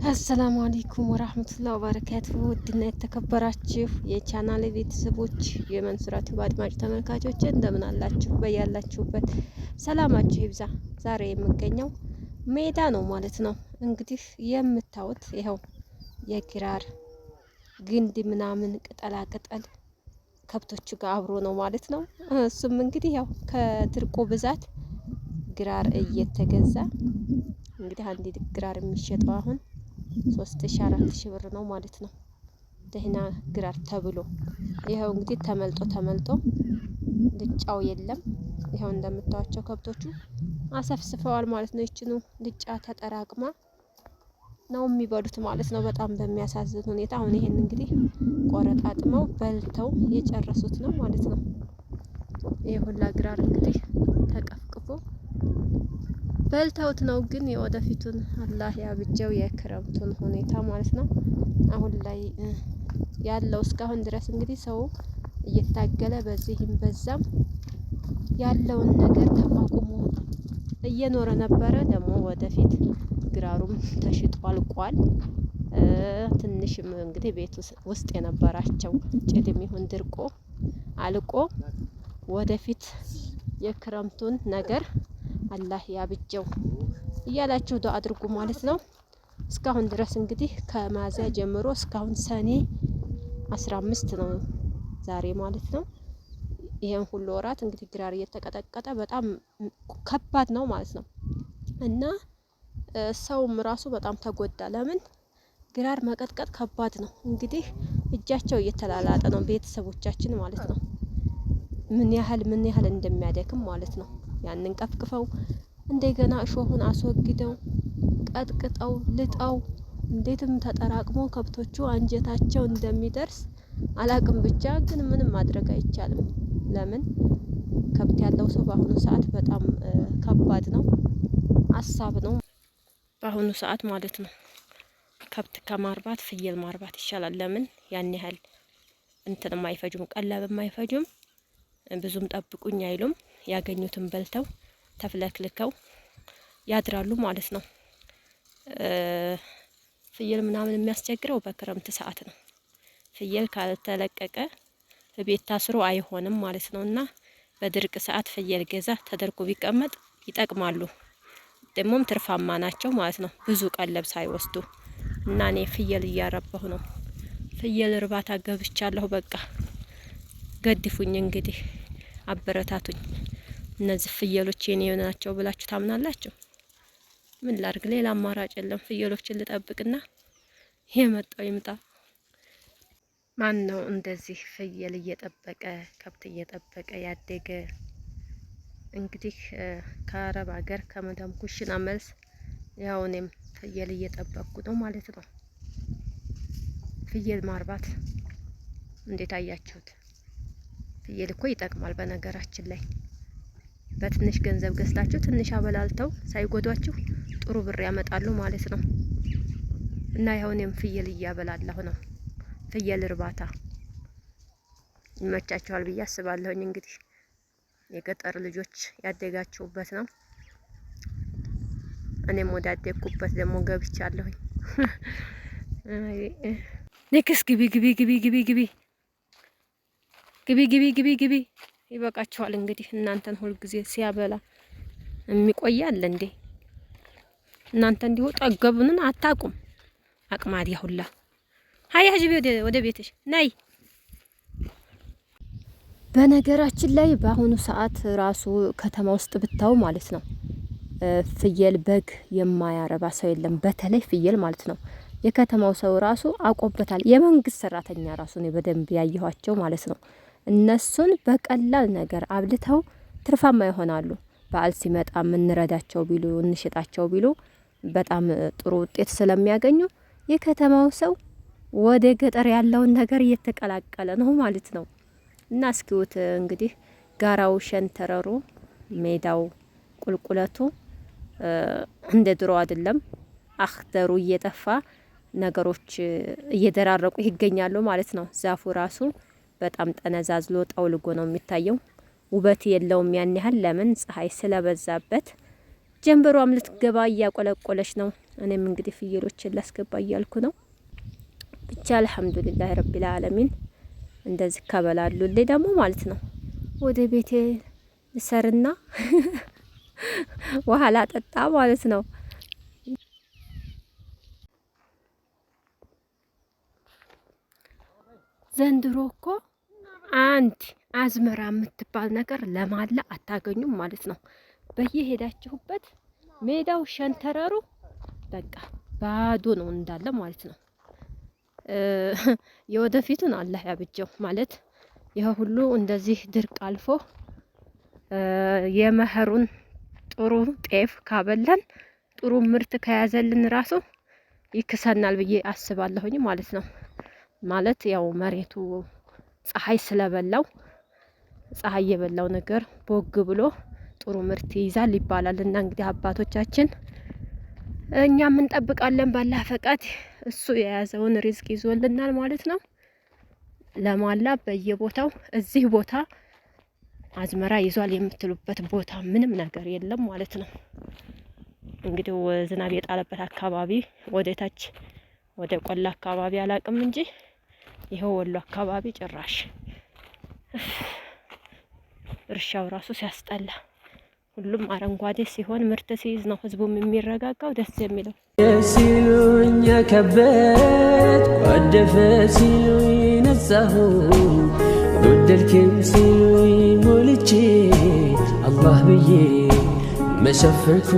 አሰላሙ አለይኩም ወራህመቱላሂ ወበረካቱሁ። ውድና የተከበራችሁ የቻናሌ ቤተሰቦች የመንሱራ ቲዩብ አድማጭ ተመልካቾች እንደምን አላችሁ? በያላችሁበት ሰላማችሁ ይብዛ። ዛሬ የምገኘው ሜዳ ነው ማለት ነው። እንግዲህ የምታዩት ይኸው የግራር ግንድ ምናምን ቅጠላ ቅጠል ከብቶቹ ጋር አብሮ ነው ማለት ነው። እሱም እንግዲህ ያው ከድርቆ ብዛት ግራር እየተገዛ እንግዲህ አንድ ግራር የሚሸጠው አሁን 3000-4000 ብር ነው ማለት ነው። ደህና ግራር ተብሎ ይኸው እንግዲህ ተመልጦ ልጫው የለም። ይኸው እንደምታዋቸው ከብቶቹ አሰፍስፈዋል ማለት ነው። ይችኑ ልጫ ተጠራቅማ ነው የሚበሉት ማለት ነው። በጣም በሚያሳዝን ሁኔታ አሁን ይሄን እንግዲህ ቆረጣጥመው በልተው የጨረሱት ነው ማለት ነው። ይሄ ሁላ ግራር እንግዲህ ተቀፍቅፎ በልተውት ነው። ግን የወደፊቱን አላህ ያብጀው የክረምቱን ሁኔታ ማለት ነው። አሁን ላይ ያለው እስካሁን ድረስ እንግዲህ ሰው እየታገለ በዚህም በዛም ያለውን ነገር ተቋቁሞ እየኖረ ነበረ። ደግሞ ወደፊት ግራሩም ተሽጦ አልቋል። ትንሽም እንግዲህ ቤት ውስጥ የነበራቸው ጭድም ይሁን ድርቆ አልቆ ወደፊት የክረምቱን ነገር አላህ ያብጀው እያላችሁ ዱአ አድርጉ ማለት ነው። እስካሁን ድረስ እንግዲህ ከሚያዝያ ጀምሮ እስካሁን ሰኔ 15 ነው ዛሬ ማለት ነው። ይሄን ሁሉ ወራት እንግዲህ ግራር እየተቀጠቀጠ በጣም ከባድ ነው ማለት ነው። እና ሰውም ራሱ በጣም ተጎዳ። ለምን ግራር መቀጥቀጥ ከባድ ነው። እንግዲህ እጃቸው እየተላላጠ ነው ቤተሰቦቻችን ማለት ነው። ምን ያህል እንደሚያደክም ማለት ነው። ያንን ቀፍቅፈው እንደገና እሾሁን አስወግደው ቀጥቅጠው ልጠው እንዴትም ተጠራቅሞ ከብቶቹ አንጀታቸው እንደሚደርስ አላቅም። ብቻ ግን ምንም ማድረግ አይቻልም። ለምን ከብት ያለው ሰው በአሁኑ ሰዓት በጣም ከባድ ነው፣ አሳብ ነው በአሁኑ ሰዓት ማለት ነው። ከብት ከማርባት ፍየል ማርባት ይሻላል። ለምን ያን ያህል እንትን የማይፈጁም፣ ቀለብ የማይፈጁም፣ ብዙም ጠብቁኝ አይሉም። ያገኙትን በልተው ተፍለክልከው ያድራሉ ማለት ነው። ፍየል ምናምን የሚያስቸግረው በክረምት ሰዓት ነው። ፍየል ካልተለቀቀ ቤት ታስሮ አይሆንም ማለት ነው። እና በድርቅ ሰዓት ፍየል ገዛ ተደርጎ ቢቀመጥ ይጠቅማሉ፣ ደግሞም ትርፋማ ናቸው ማለት ነው። ብዙ ቀለብ ሳይወስዱ እና እኔ ፍየል እያረባሁ ነው። ፍየል እርባታ ገብቻለሁ። በቃ ገድፉኝ እንግዲህ አበረታቱኝ። እነዚህ ፍየሎች የኔ ናቸው ብላችሁ ታምናላችሁ? ምን ላድርግ? ሌላ አማራጭ የለም። ፍየሎችን ልጠብቅና የመጣው ይምጣ። ማን ነው እንደዚህ ፍየል እየጠበቀ ከብት እየጠበቀ ያደገ? እንግዲህ ከአረብ ሀገር ከመዳም ኩሽና መልስ ያው እኔም ፍየል እየጠበቅኩ ነው ማለት ነው። ፍየል ማርባት እንዴት አያችሁት? ፍየል እኮ ይጠቅማል በነገራችን ላይ። በትንሽ ገንዘብ ገዝታችሁ ትንሽ አበላልተው ሳይጎዷችሁ ጥሩ ብር ያመጣሉ ማለት ነው። እና ያውንም ፍየል እያበላለሁ ነው። ፍየል እርባታ ይመቻችኋል ብዬ አስባለሁኝ። እንግዲህ የገጠር ልጆች ያደጋችሁበት ነው። እኔም ወደ አደግኩበት ደግሞ ገብቻለሁኝ። ኔክስ ግቢ ይበቃችኋል። እንግዲህ እናንተን ሁል ጊዜ ሲያበላ የሚቆያል እንዴ? እናንተ እንዲሁ ጠገቡንን አታቁም። አቅማዲያ ሁላ ሀያ ጅቢ ወደ ቤትሽ ነይ። በነገራችን ላይ በአሁኑ ሰዓት ራሱ ከተማ ውስጥ ብታው ማለት ነው ፍየል በግ የማያረባ ሰው የለም። በተለይ ፍየል ማለት ነው። የከተማው ሰው ራሱ አቆበታል። የመንግስት ሰራተኛ ራሱ ነው በደንብ ያየኋቸው ማለት ነው። እነሱን በቀላል ነገር አብልተው ትርፋማ ይሆናሉ። በዓል ሲመጣ እንረዳቸው ቢሉ እንሽጣቸው ቢሉ በጣም ጥሩ ውጤት ስለሚያገኙ የከተማው ሰው ወደ ገጠር ያለውን ነገር እየተቀላቀለ ነው ማለት ነው። እና እስኪውት እንግዲህ ጋራው፣ ሸንተረሩ፣ ሜዳው፣ ቁልቁለቱ እንደ ድሮ አይደለም። አክተሩ እየጠፋ ነገሮች እየደራረቁ ይገኛሉ ማለት ነው። ዛፉ ራሱ በጣም ጠነዛዝሎ ጠውልጎ ነው የሚታየው። ውበት የለውም ያን ያህል። ለምን? ፀሐይ ስለበዛበት ጀንበሯም ልትገባ እያቆለቆለች ነው። እኔም እንግዲህ ፍየሎችን ላስገባ እያልኩ ነው። ብቻ አልሐምዱሊላህ ረቢል ዓለሚን እንደዚህ ከበላሉልኝ ደግሞ ማለት ነው ወደ ቤቴ ልሰርና ውሃ ላጠጣ ማለት ነው። ዘንድሮ እኮ አንድ አዝመራ የምትባል ነገር ለማላ አታገኙም ማለት ነው። በየሄዳችሁበት ሜዳው ሸንተረሩ በቃ ባዶ ነው እንዳለ ማለት ነው። የወደፊቱን አላህ ያብጀው ማለት ይሄ ሁሉ እንደዚህ ድርቅ አልፎ የመኸሩን ጥሩ ጤፍ ካበላን ጥሩ ምርት ከያዘልን ራሱ ይክሰናል ብዬ አስባለሁኝ ማለት ነው። ማለት ያው መሬቱ ፀሐይ ስለበላው ፀሐይ የበላው ነገር ቦግ ብሎ ጥሩ ምርት ይይዛል ይባላል። እና እንግዲህ አባቶቻችን እኛም እንጠብቃለን ባላህ ፈቃድ እሱ የያዘውን ሪዝቅ ይዞልናል ማለት ነው። ለማላ በየቦታው እዚህ ቦታ አዝመራ ይዟል የምትሉበት ቦታ ምንም ነገር የለም ማለት ነው። እንግዲህ ዝናብ የጣለበት አካባቢ ወደ ታች ወደ ቆላ አካባቢ አላቅም እንጂ ይሄው ወሎ አካባቢ ጭራሽ እርሻው ራሱ ሲያስጠላ ሁሉም አረንጓዴ ሲሆን ምርት ሲይዝ ነው ህዝቡም የሚረጋጋው ደስ የሚለው። ሲሉኝ ከበት ወደፈ ሲሉኝ ነጻሁ ጎደልክም ሲሉኝ ሞልቼ አላህ ብዬ መሸፈንኩ